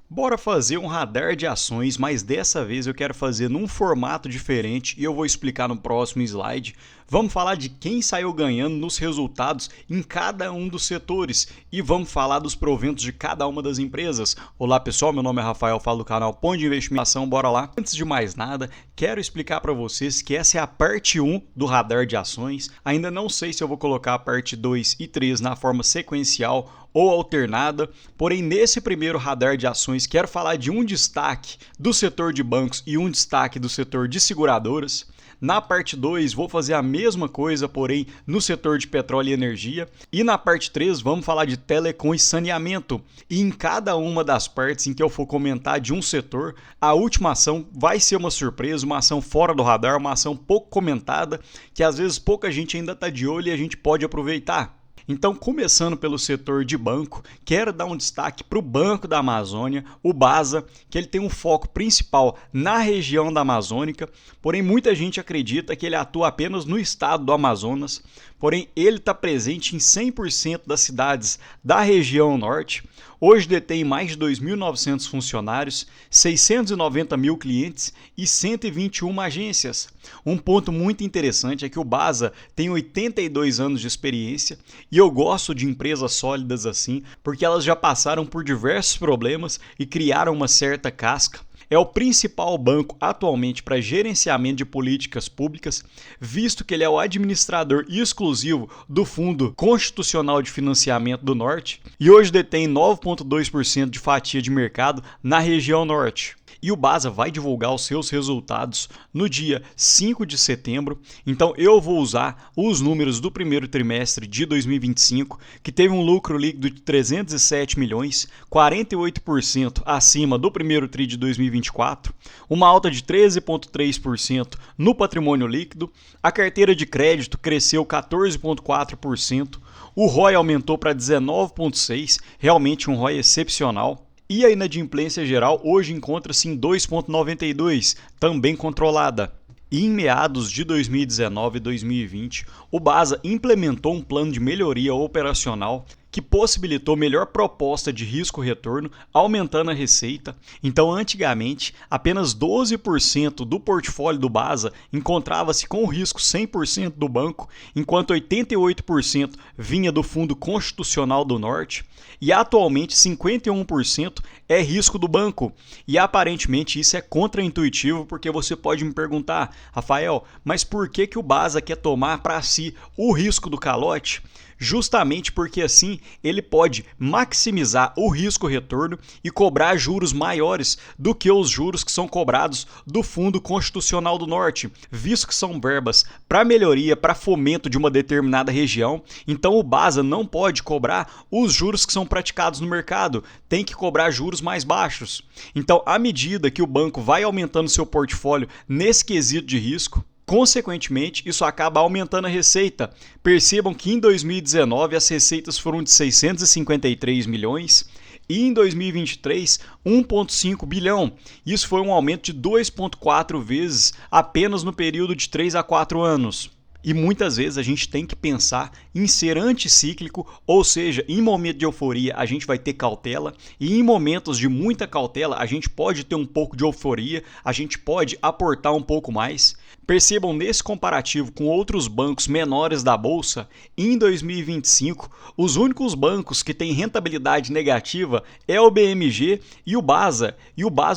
Bora fazer um radar de ações, mas dessa vez eu quero fazer num formato diferente e eu vou explicar no próximo slide. Vamos falar de quem saiu ganhando nos resultados em cada um dos setores e vamos falar dos proventos de cada uma das empresas. Olá pessoal, meu nome é Rafael, falo do canal Ponto de Investigação, bora lá. Antes de mais nada, quero explicar para vocês que essa é a parte 1 do radar de ações. Ainda não sei se eu vou colocar a parte 2 e 3 na forma sequencial ou alternada, porém nesse primeiro radar de ações quero falar de um destaque do setor de bancos e um destaque do setor de seguradoras. Na parte 2 vou fazer a mesma coisa, porém no setor de petróleo e energia. E na parte 3 vamos falar de telecom e saneamento. E em cada uma das partes em que eu for comentar de um setor, a última ação vai ser uma surpresa, uma ação fora do radar, uma ação pouco comentada, que às vezes pouca gente ainda está de olho e a gente pode aproveitar. Então, começando pelo setor de banco, quero dar um destaque para o Banco da Amazônia, o BASA, que ele tem um foco principal na região da Amazônica, porém muita gente acredita que ele atua apenas no estado do Amazonas, porém ele está presente em 100% das cidades da região norte. Hoje detém mais de 2.900 funcionários, 690 mil clientes e 121 agências. Um ponto muito interessante é que o BASA tem 82 anos de experiência e eu gosto de empresas sólidas assim, porque elas já passaram por diversos problemas e criaram uma certa casca. É o principal banco atualmente para gerenciamento de políticas públicas, visto que ele é o administrador exclusivo do Fundo Constitucional de Financiamento do Norte e hoje detém 9,2% de fatia de mercado na região norte. E o BASA vai divulgar os seus resultados no dia 5 de setembro, então eu vou usar os números do primeiro trimestre de 2025, que teve um lucro líquido de 307 milhões, 48% acima do primeiro TRI de 2024, uma alta de 13,3% no patrimônio líquido, a carteira de crédito cresceu 14,4%, o ROI aumentou para 19,6%, realmente um ROI excepcional. E a inadimplência geral hoje encontra-se em 2,92, também controlada. E em meados de 2019 e 2020, o BASA implementou um plano de melhoria operacional que possibilitou melhor proposta de risco-retorno, aumentando a receita. Então, antigamente, apenas 12% do portfólio do BASA encontrava-se com o risco 100% do banco, enquanto 88% vinha do Fundo Constitucional do Norte, e atualmente 51% é risco do banco. E aparentemente isso é contraintuitivo, porque você pode me perguntar, Rafael, mas por que o BASA quer tomar para si o risco do calote? Justamente porque assim ele pode maximizar o risco-retorno e cobrar juros maiores do que os juros que são cobrados do Fundo Constitucional do Norte, visto que são verbas para melhoria, para fomento de uma determinada região. Então o BASA não pode cobrar os juros que são praticados no mercado, tem que cobrar juros mais baixos. Então, à medida que o banco vai aumentando seu portfólio nesse quesito de risco, consequentemente, isso acaba aumentando a receita. Percebam que em 2019 as receitas foram de 653 milhões e em 2023 1,5 bilhão. Isso foi um aumento de 2,4 vezes apenas no período de 3 a 4 anos. E muitas vezes a gente tem que pensar em ser anticíclico, ou seja, em momento de euforia a gente vai ter cautela e em momentos de muita cautela a gente pode ter um pouco de euforia, a gente pode aportar um pouco mais. Percebam nesse comparativo com outros bancos menores da bolsa, em 2025 os únicos bancos que têm rentabilidade negativa é o BMG e o BASA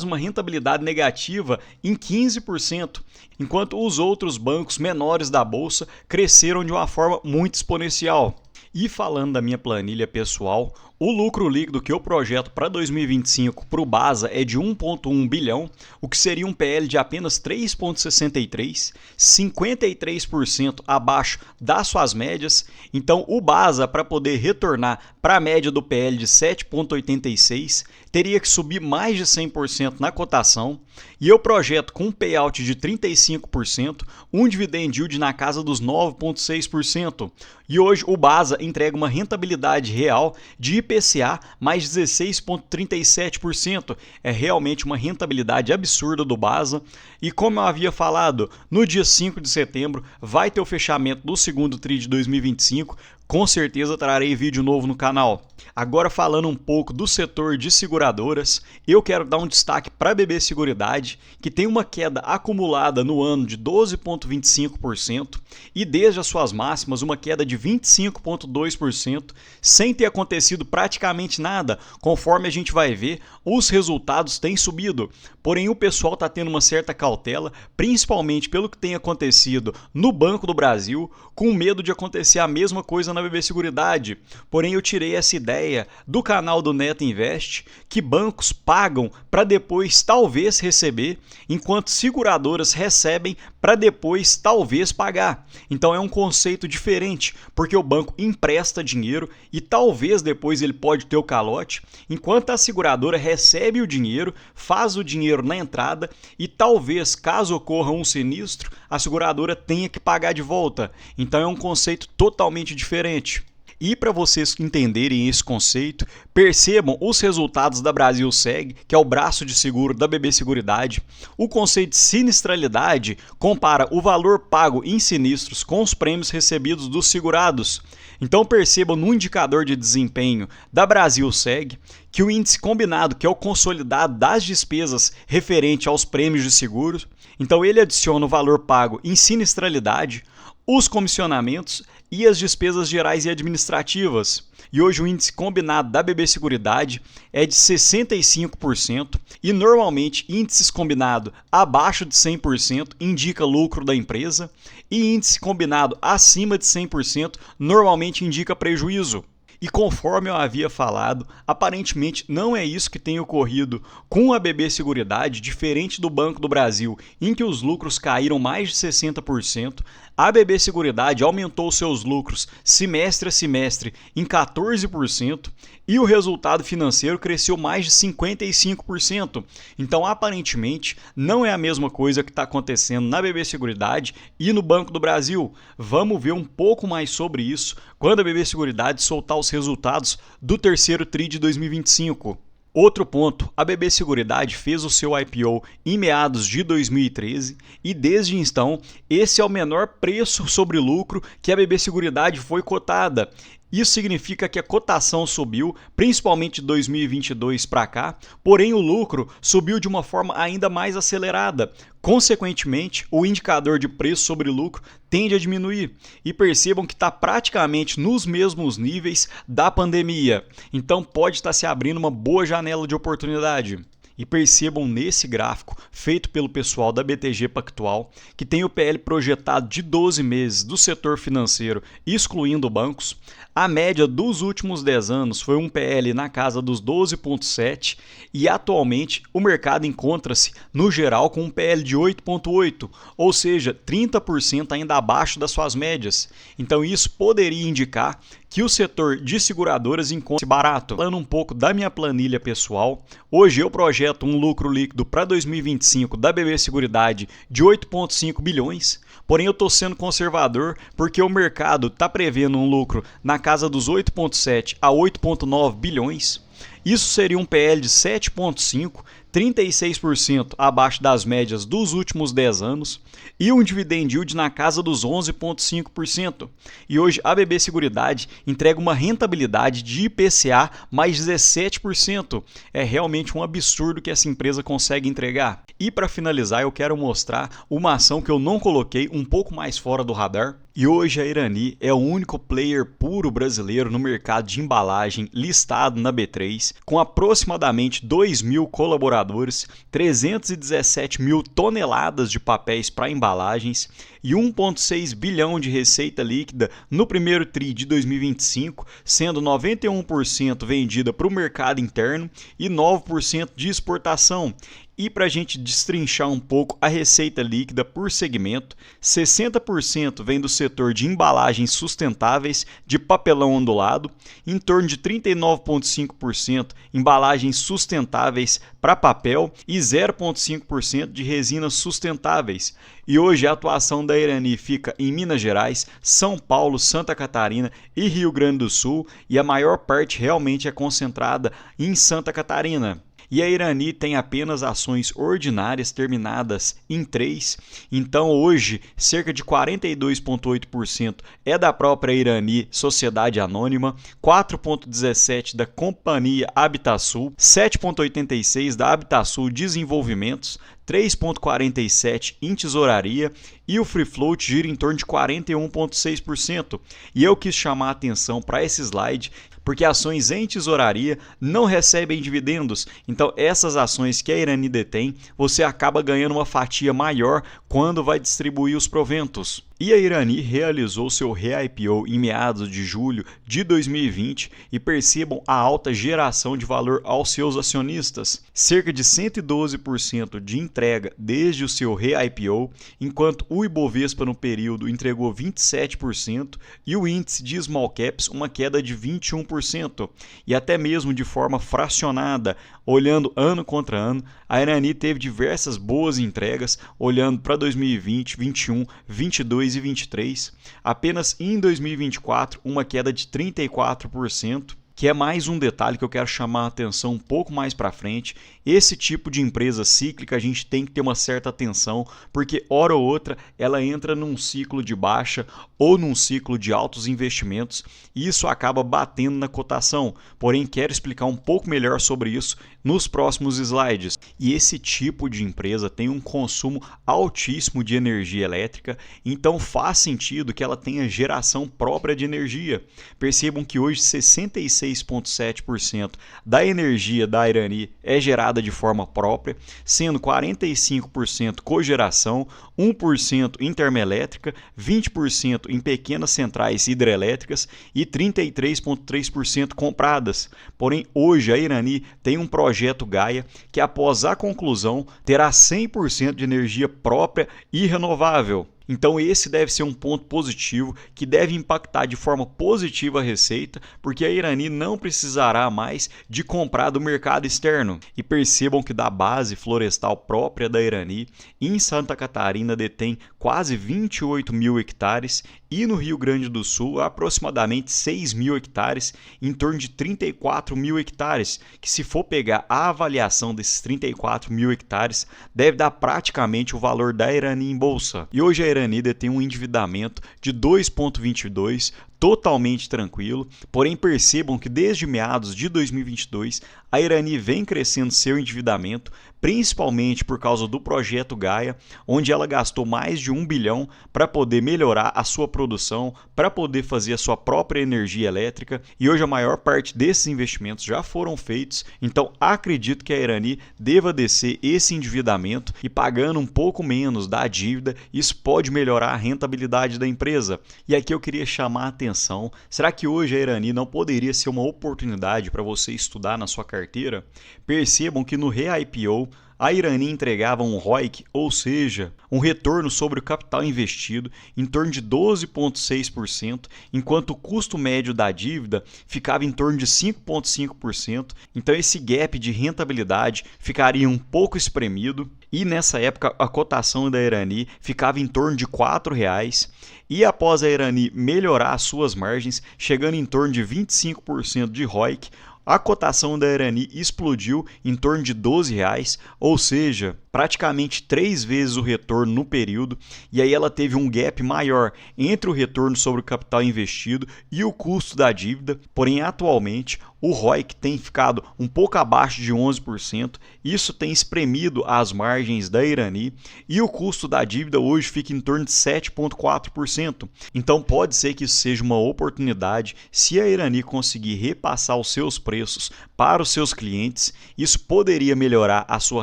uma rentabilidade negativa em 15%, enquanto os outros bancos menores da bolsa cresceram de uma forma muito exponencial. E falando da minha planilha pessoal, o lucro líquido que eu projeto para 2025 para o BASA é de 1,1 bilhão, o que seria um PL de apenas 3,63, 53% abaixo das suas médias. Então o BASA, para poder retornar para a média do PL de 7,86, teria que subir mais de 100% na cotação. E eu projeto com um payout de 35%, um dividend yield na casa dos 9,6%. E hoje o BASA entrega uma rentabilidade real de IPCA mais 16,37%. É realmente uma rentabilidade absurda do BASA. E como eu havia falado, no dia 5 de setembro vai ter o fechamento do segundo TRI de 2025 com certeza trarei vídeo novo no canal. Agora falando um pouco do setor de seguradoras, eu quero dar um destaque para a BB Seguridade, que tem uma queda acumulada no ano de 12,25% e desde as suas máximas uma queda de 25,2%, sem ter acontecido praticamente nada. Conforme a gente vai ver, os resultados têm subido, porém o pessoal está tendo uma certa cautela, principalmente pelo que tem acontecido no Banco do Brasil, com medo de acontecer a mesma coisa na BB Seguridade. Porém eu tirei essa ideia do canal do Neto Invest, que bancos pagam para depois talvez receber, enquanto seguradoras recebem para depois talvez pagar. Então é um conceito diferente, porque o banco empresta dinheiro e talvez depois ele pode ter o calote, enquanto a seguradora recebe o dinheiro, faz o dinheiro na entrada e talvez, caso ocorra um sinistro, a seguradora tenha que pagar de volta. Então é um conceito totalmente diferente. E para vocês entenderem esse conceito, percebam os resultados da Brasilseg, que é o braço de seguro da BB Seguridade. O conceito de sinistralidade compara o valor pago em sinistros com os prêmios recebidos dos segurados. Então percebam no indicador de desempenho da Brasilseg que o índice combinado, que é o consolidado das despesas referente aos prêmios de seguros, então ele adiciona o valor pago em sinistralidade, os comissionamentos e as despesas gerais e administrativas. E hoje o índice combinado da BB Seguridade é de 65% e normalmente índices combinados abaixo de 100% indica lucro da empresa e índice combinado acima de 100% normalmente indica prejuízo. E conforme eu havia falado, aparentemente não é isso que tem ocorrido com a BB Seguridade, diferente do Banco do Brasil, em que os lucros caíram mais de 60%, a BB Seguridade aumentou seus lucros semestre a semestre em 14% e o resultado financeiro cresceu mais de 55%. Então, aparentemente, não é a mesma coisa que está acontecendo na BB Seguridade e no Banco do Brasil. Vamos ver um pouco mais sobre isso quando a BB Seguridade soltar os resultados do terceiro TRI de 2025. Outro ponto, a BB Seguridade fez o seu IPO em meados de 2013 e desde então esse é o menor preço sobre lucro que a BB Seguridade foi cotada. Isso significa que a cotação subiu, principalmente de 2022 para cá, porém o lucro subiu de uma forma ainda mais acelerada. Consequentemente, o indicador de preço sobre lucro tende a diminuir e percebam que está praticamente nos mesmos níveis da pandemia. Então pode estar se abrindo uma boa janela de oportunidade. E percebam nesse gráfico, feito pelo pessoal da BTG Pactual, que tem o PL projetado de 12 meses do setor financeiro, excluindo bancos. A média dos últimos 10 anos foi um PL na casa dos 12,7 e atualmente o mercado encontra-se, no geral, com um PL de 8,8, ou seja, 30% ainda abaixo das suas médias. Então isso poderia indicar que o setor de seguradoras encontra-se barato. Falando um pouco da minha planilha pessoal, hoje eu projeto um lucro líquido para 2025 da BB Seguridade de 8,5 bilhões, porém eu estou sendo conservador porque o mercado está prevendo um lucro na casa dos 8,7 a 8,9 bilhões. Isso seria um PL de 7,5, 36% abaixo das médias dos últimos 10 anos e um dividend yield na casa dos 11,5%. E hoje a BB Seguridade entrega uma rentabilidade de IPCA mais 17%. É realmente um absurdo que essa empresa consegue entregar. E para finalizar, eu quero mostrar uma ação que eu não coloquei, um pouco mais fora do radar. E hoje a Irani é o único player puro brasileiro no mercado de embalagem listado na B3, com aproximadamente 2 mil colaboradores, 317 mil toneladas de papéis para embalagens e 1,6 bilhão de receita líquida no primeiro TRI de 2025, sendo 91% vendida para o mercado interno e 9% de exportação. E para a gente destrinchar um pouco a receita líquida por segmento, 60% vem do setor de embalagens sustentáveis de papelão ondulado, em torno de 39,5% embalagens sustentáveis para papel e 0,5% de resinas sustentáveis. E hoje a atuação da Irani fica em Minas Gerais, São Paulo, Santa Catarina e Rio Grande do Sul, e a maior parte realmente é concentrada em Santa Catarina. e a Irani tem apenas ações ordinárias terminadas em 3. Então hoje cerca de 42,8% é da própria Irani Sociedade Anônima, 4,17% da Companhia Habitasul, 7,86% da Habitasul Desenvolvimentos, 3,47% em tesouraria e o free float gira em torno de 41,6%. E eu quis chamar a atenção para esse slide porque ações em tesouraria não recebem dividendos, então essas ações que a Irani detém, você acaba ganhando uma fatia maior quando vai distribuir os proventos. E a Irani realizou seu re-IPO em meados de julho de 2020 e percebam a alta geração de valor aos seus acionistas, cerca de 112% de entrega desde o seu re-IPO, enquanto o Ibovespa no período entregou 27% e o índice de Small Caps uma queda de 21%. E até mesmo de forma fracionada, olhando ano contra ano, a Irani teve diversas boas entregas, olhando para 2020, 2021, 2022 e 2023, apenas em 2024 uma queda de 34%, que é mais um detalhe que eu quero chamar a atenção um pouco mais para frente. Esse tipo de empresa cíclica a gente tem que ter uma certa atenção, porque hora ou outra ela entra num ciclo de baixa ou num ciclo de altos investimentos e isso acaba batendo na cotação. Porém, quero explicar um pouco melhor sobre isso nos próximos slides. E esse tipo de empresa tem um consumo altíssimo de energia elétrica, então faz sentido que ela tenha geração própria de energia. Percebam que hoje 66,7% da energia da Irani é gerada de forma própria, sendo 45% cogeração, 1% em termoelétrica, 20% em pequenas centrais hidrelétricas e 33,3% compradas. Porém, hoje a Irani tem um projeto Gaia que, após a conclusão, terá 100% de energia própria e renovável. Então esse deve ser um ponto positivo que deve impactar de forma positiva a receita, porque a Irani não precisará mais de comprar do mercado externo. E percebam que da base florestal própria da Irani, em Santa Catarina detém quase 28 mil hectares e no Rio Grande do Sul aproximadamente 6 mil hectares, em torno de 34 mil hectares, que se for pegar a avaliação desses 34 mil hectares, deve dar praticamente o valor da Irani em bolsa. E hoje a Irani tem um endividamento de 2,22, totalmente tranquilo, porém percebam que desde meados de 2022 a Irani vem crescendo seu endividamento, principalmente por causa do projeto Gaia, onde ela gastou mais de 1 bilhão para poder melhorar a sua produção, para poder fazer a sua própria energia elétrica, e hoje a maior parte desses investimentos já foram feitos, então acredito que a Irani deva descer esse endividamento e pagando um pouco menos da dívida, isso pode melhorar a rentabilidade da empresa. E aqui eu queria chamar a atenção, será que hoje a Irani não poderia ser uma oportunidade para você estudar na sua carteira? Percebam que no re-IPO a Irani entregava um ROIC, ou seja, um retorno sobre o capital investido em torno de 12,6%, enquanto o custo médio da dívida ficava em torno de 5,5%, então esse gap de rentabilidade ficaria um pouco espremido e nessa época a cotação da Irani ficava em torno de R$ 4,00 e após a Irani melhorar as suas margens, chegando em torno de 25% de ROIC, a cotação da Irani explodiu em torno de R$ 12,00, ou seja, praticamente 3 vezes o retorno no período, e aí ela teve um gap maior entre o retorno sobre o capital investido e o custo da dívida, porém atualmente o ROIC tem ficado um pouco abaixo de 11%, isso tem espremido as margens da Irani e o custo da dívida hoje fica em torno de 7,4%. Então pode ser que isso seja uma oportunidade se a Irani conseguir repassar os seus preços para os seus clientes, isso poderia melhorar a sua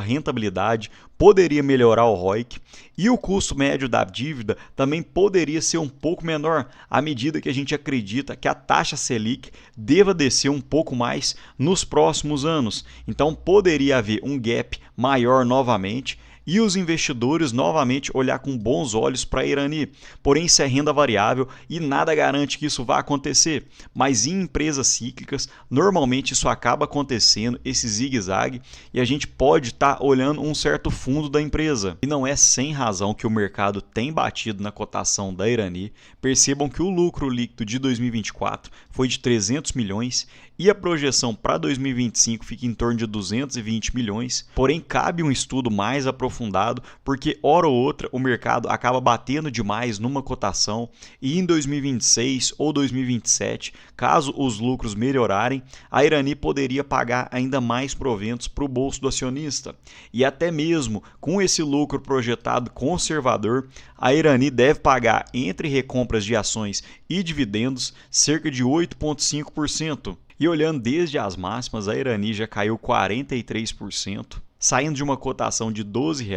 rentabilidade, poderia melhorar o ROIC e o custo médio da dívida também poderia ser um pouco menor à medida que a gente acredita que a taxa Selic deva descer um pouco mais nos próximos anos. Então poderia haver um gap maior novamente e os investidores novamente olhar com bons olhos para a Irani. Porém, isso é renda variável e nada garante que isso vá acontecer. Mas em empresas cíclicas, normalmente isso acaba acontecendo, esse zigue-zague, e a gente pode estar olhando um certo fundo da empresa. E não é sem razão que o mercado tem batido na cotação da Irani. Percebam que o lucro líquido de 2024 foi de 300 milhões e a projeção para 2025 fica em torno de 220 milhões. Porém, cabe um estudo mais aprofundado, porque hora ou outra o mercado acaba batendo demais numa cotação e em 2026 ou 2027, caso os lucros melhorarem, a Irani poderia pagar ainda mais proventos para o bolso do acionista. E até mesmo com esse lucro projetado conservador, a Irani deve pagar entre recompras de ações e dividendos cerca de 8,5%. E olhando desde as máximas, a Irani já caiu 43%, saindo de uma cotação de R$ 12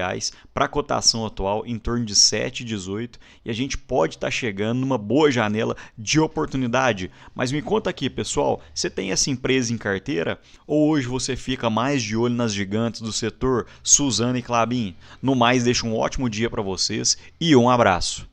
para a cotação atual em torno de 7,18, e a gente pode estar chegando numa boa janela de oportunidade. Mas me conta aqui, pessoal, você tem essa empresa em carteira ou hoje você fica mais de olho nas gigantes do setor, Suzano e Klabin? No mais, deixo um ótimo dia para vocês e um abraço.